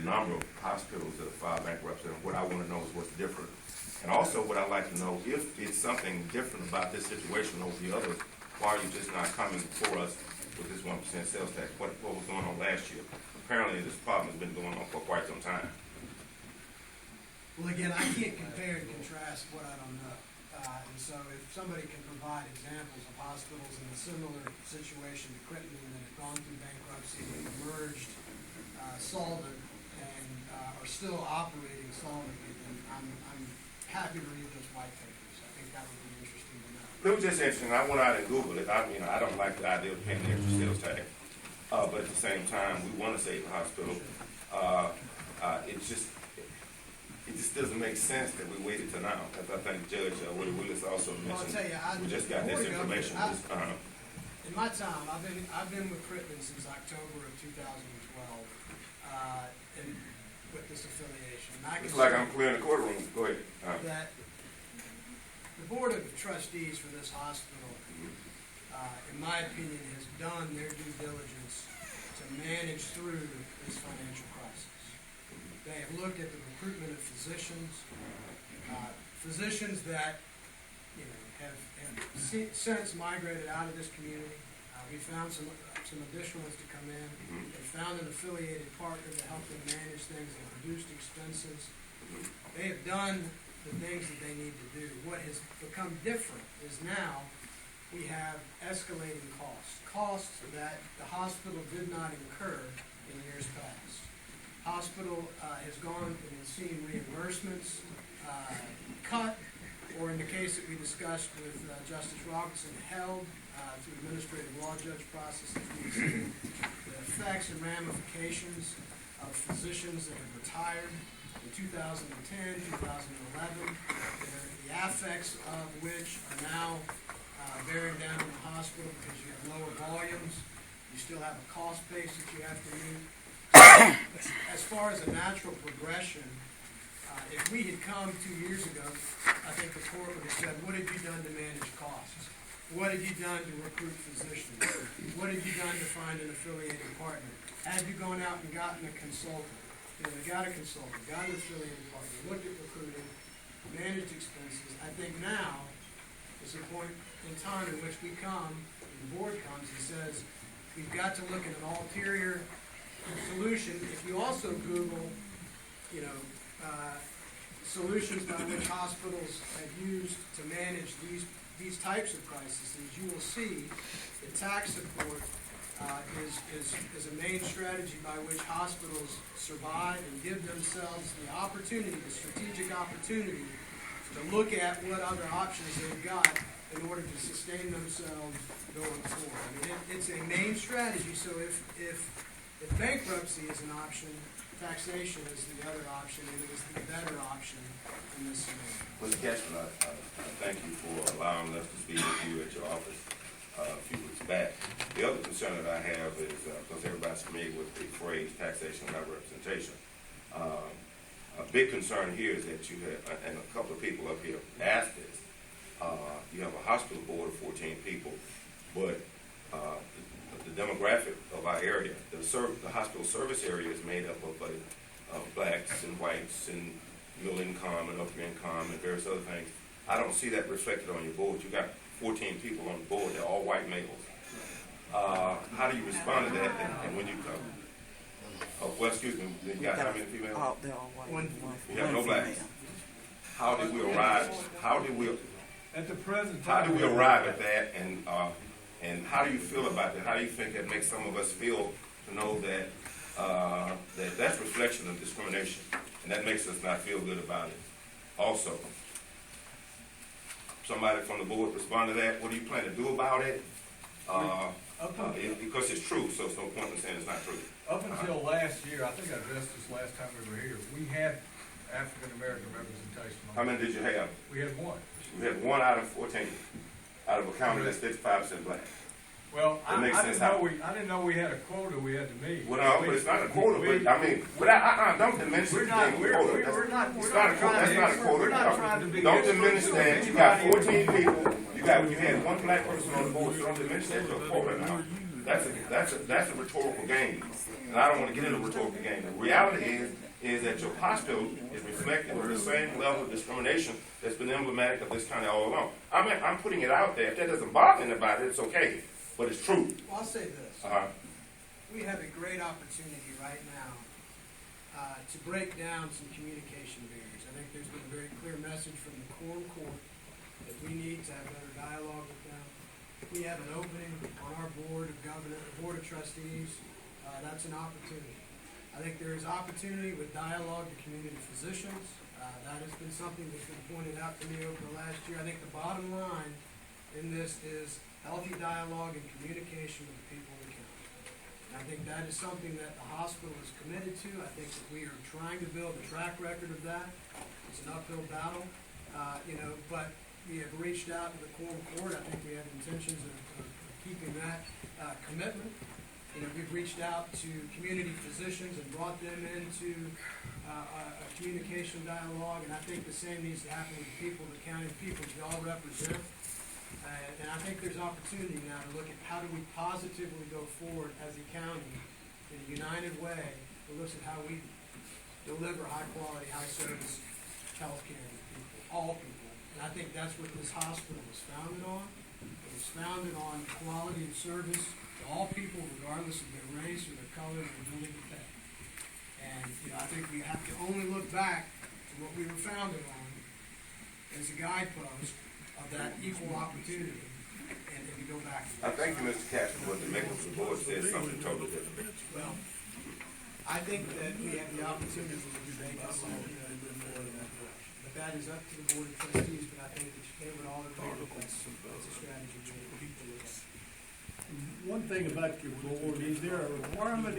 number of hospitals that are filed bankruptcy, and what I want to know is what's different. And also what I'd like to know, if it's something different about this situation over the others, why are you just not coming before us with this 1% sales tax? What was going on last year? Apparently this problem has been going on for quite some time. Well, again, I can't compare and contrast what I don't know. And so if somebody can provide examples of hospitals in a similar situation to Crittenden that have gone through bankruptcy, emerged solvent, and are still operating solvently, then I'm happy to read those white papers. I think that would be interesting to know. It was just interesting. I went out and Googled it. I don't like the idea of paying the extra sales tax, but at the same time, we want to save the hospital. It just doesn't make sense that we waited till now. As I think Judge Willis also mentioned, I'll tell you, we just got this information. In my time, I've been with Crittenden since October of 2012, and with this affiliation. It's like I'm clearing the courtroom. Go ahead. That the Board of Trustees for this hospital, in my opinion, has done their due diligence to manage through this financial crisis. They have looked at the recruitment of physicians, physicians that have since migrated out of this community. We found some additional ones to come in. They found an affiliated partner to help them manage things and reduced expenses. They have done the things that they need to do. What has become different is now we have escalating costs that the hospital did not incur in years past. Hospital has gone and seen reimbursements cut, or in the case that we discussed with Justice Robinson, held through administrative law judge processes. We've seen the effects and ramifications of physicians that have retired in 2010, 2011, the affects of which are now bearing down on the hospital because you have lower volumes. You still have a cost base that you have to meet. As far as a natural progression, if we had come 2 years ago, I think the court would have said, what have you done to manage costs? What have you done to recruit physicians? What have you done to find an affiliated partner? Have you gone out and gotten a consultant? They got a consultant, got an affiliated partner, looked at recruiting, managed expenses. I think now is a point in time in which we come, and the board comes and says, we've got to look at an ulterior solution. If you also Google, solutions by which hospitals have used to manage these types of crises, you will see that tax support is a main strategy by which hospitals survive and give themselves the opportunity, the strategic opportunity, to look at what other options they've got in order to sustain themselves going forward. I mean, it's a main strategy. So if bankruptcy is an option, taxation is the other option, and it is the better option in this scenario. Mr. Cashman, I thank you for allowing us to speak with you at your office a few weeks back. The other concern that I have is, because everybody's familiar with the phrase taxation without representation, a big concern here is that you have, and a couple of people up here asked this, you have a hospital board of 14 people, but the demographic of our area, the hospital service area is made up of blacks and whites and middle income and upper income and various other things. I don't see that reflected on your board. You got 14 people on the board. They're all white males. How do you respond to that? And when you come, well, excuse me, you got how many females? They're all white. You have no blacks. How did we arrive? At the present How time, do we arrive at that? And how do you feel about that? How do you think that makes some of us feel to know that that's reflection of discrimination, and that makes us not feel good about it? Also, somebody from the board respond to that. What do you plan to do about it? Because it's true, so there's no point in saying it's not true. up until last year, I think I addressed this last time we were here, we had African American representation. How many did you have? We had one. You had 1 out of 14, out of a county that's 55% black. Well, I didn't know we had a quota we had to meet. Well, no, but it's not a quota. Don't diminish the quota. That's not a quota. Don't diminish that. You got 14 people. You had one black person on the board. So don't diminish that to a quota now. That's a rhetorical game, and I don't want to get into a rhetorical game. The reality is that your hospital is reflective of the same level of discrimination that's been emblematic of this county all along. I'm putting it out there. If that doesn't bother anybody, it's okay, but it's true. Well, I'll say this. We have a great opportunity right now to break down some communication barriers. I think there's been a very clear message from the Quorum Court that we need to have better dialogue with them. We have an opening on our board of trustees. That's an opportunity. I think there is opportunity with dialogue to community physicians. That has been something that's been pointed out to me over the last year. I think the bottom line in this is healthy dialogue and communication with the people of the county. And I think that is something that the hospital is committed to. I think that we are trying to build a track record of that. It's an uphill battle, but we have reached out to the Quorum Court. I think we have intentions of keeping that commitment. We've reached out to community physicians and brought them into a communication dialogue, and I think the same needs to happen with the people of the county, the people we all represent. And I think there's opportunity now to look at how do we positively go forward as a county in a united way to look at how we deliver high-quality, high-service health care to people, all people. And I think that's what this hospital was founded on. It was founded on quality of service to all people, regardless of their race or their color or their ability to pay. And I think we have to only look back to what we were founded on as a guidepost of that equal opportunity, and we go back. I thank you, Mr. Castro, but the makers of the board said something totally different. Well, I think that we have the opportunity to make this but that is up to the board of trustees. But I think that they would all agree that that's a strategy. One thing about your board, is there a requirement